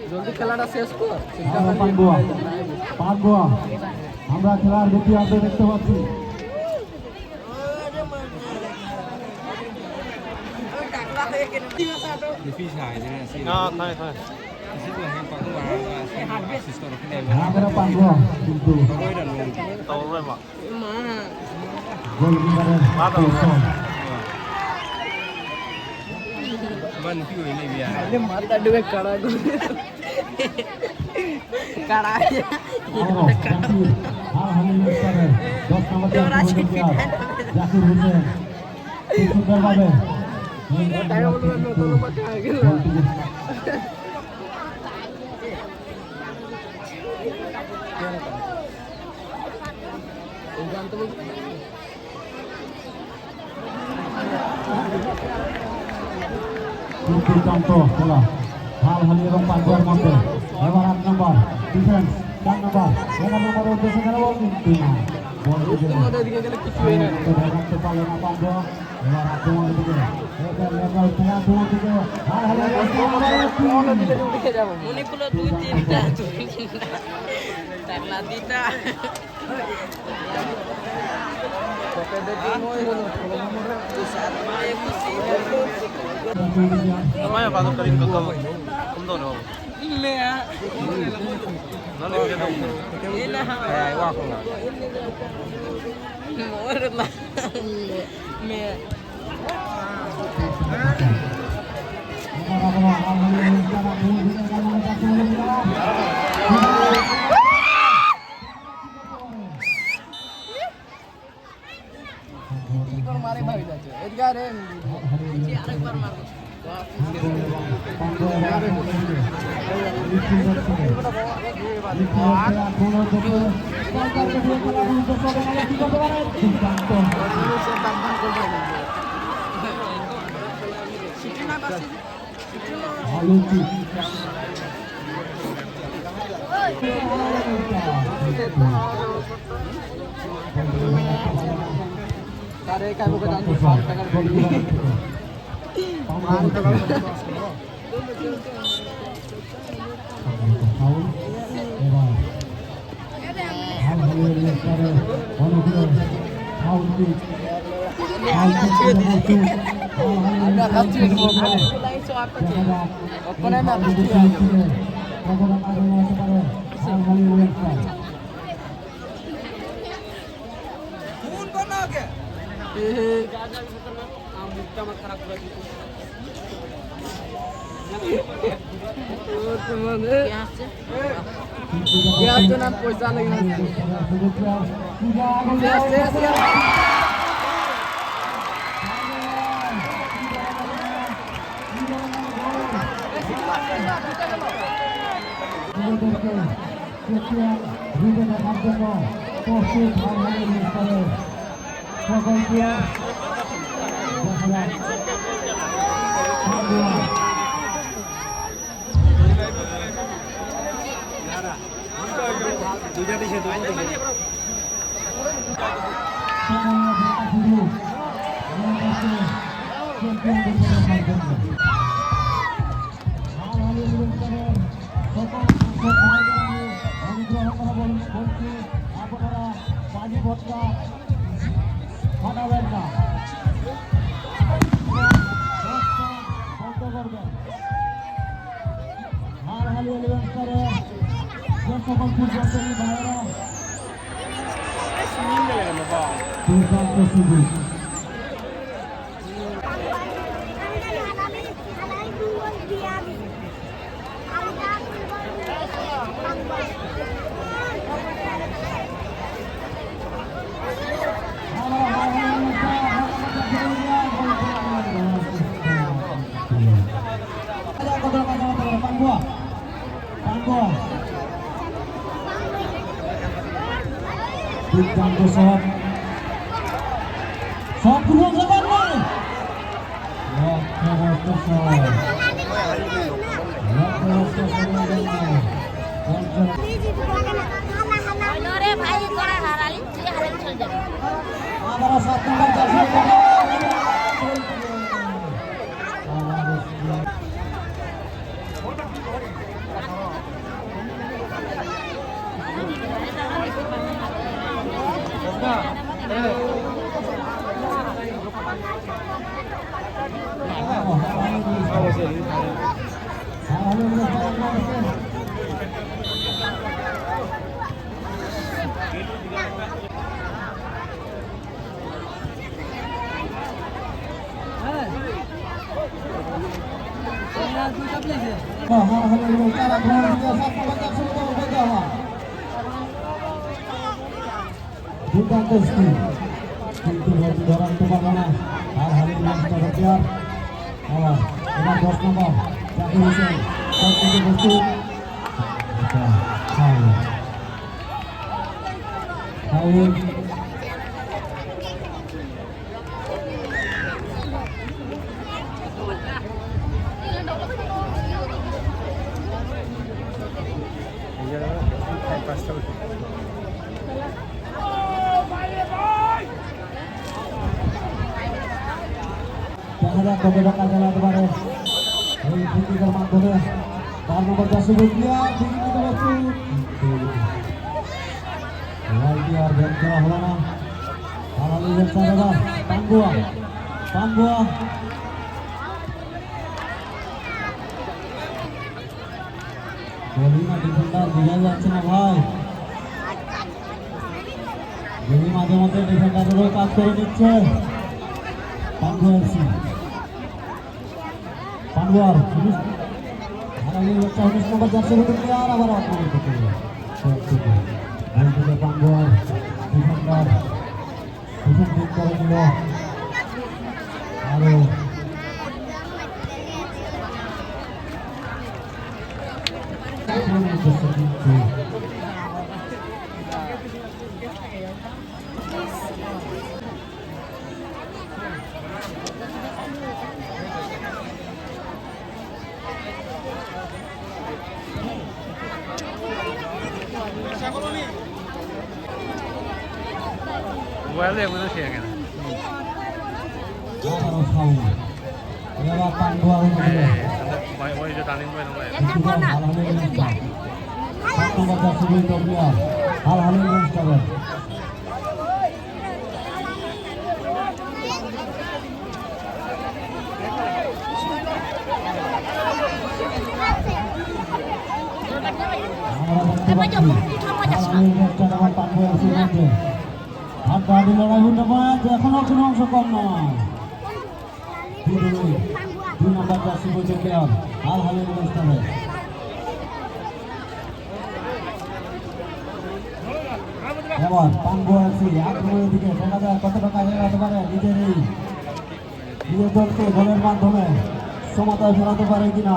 জলদি খেলাটা শেষ কর। আমরা খেলার গতি আসতে দেখতে পাচ্ছি। మాట్లాడుగా కడాగు కడాగు খেলা হালহালি এবং পাঁচবার মধ্যে এবার 8 নম্বর ডিফেন্স 4 নম্বর 11 নম্বর উদ্দেশ্যে খেলা কিন্তু না দেখাতে পারলো না পাঁচবা এবার আক্রমণের দিকে মণিপুর 2-3টা টাকলা দিতা Namanya Pak Karim gagal. Kumdo no. Mea. Nani dia dong. Ina ha. Ay, wa ko na. Morla. Mea. मारे भाई जाते एडगार है नीचे आरेकबार मारो Tarik kamu ke dalam tempat dengan naam पैसा लगना হালি এলিভেন্সারে যে সকল ফুটবল ভাইয়েরা দুর্দান্ত সুযোগ দুর্দান্ত শট সবগুলো জবাব নয় লক্ষ্যবস্ত শট লক্ষ্যবস্ত আবার 7 নম্বর জার্সি দুর্দান্ত স্কিল কিন্তু ধরাতে পারবো না আর হারিয়ে প্লেয়ার আবার এবার 10 নম্বর জাকির হোসেন সবকিছু প্রস্তুত ফাউল দেখা যাক কতটা কাজে লাগতে পারে এই ফিটিংয়ের মাধ্যমে 4 নম্বর জার্সি প্লেয়ার ফিটিং নিতে পারছে আর ব্যাট করা হলো না হারালি এবার পান্ডুয়া বলিনা ডিফেন্ডার বোঝা যাচ্ছে না ভাই যদি মাঝে মধ্যে ডিফেন্ডারেরও কাজ করে নিচ্ছে পান্ডুয়ার হারালি 19 নম্বর জার্সি প্লেয়ার আবার আক্রমণ করতে হবে পান্ডুয়ার ডিফেন্ডার ডিফেন্ডিং করে দিল আরো মোবাইলে এগুলো শেয়ার কেন এবার পান্ডুয়া ওই যে টার্নিং পয়েন্ট লড়াই হতে পারে এখনো কোনো অংশ কম নয় 2 নম্বর জার্সি প্লেয়ার আল হালি অনুষ্ঠানে এবার পান্ডুয়া আক্রমণের দিকে দেখা যায় কতটা কাজে লাগাতে পারে নিজের দলকে গোলের মাধ্যমে সমতায় ফেরাতে পারে কিনা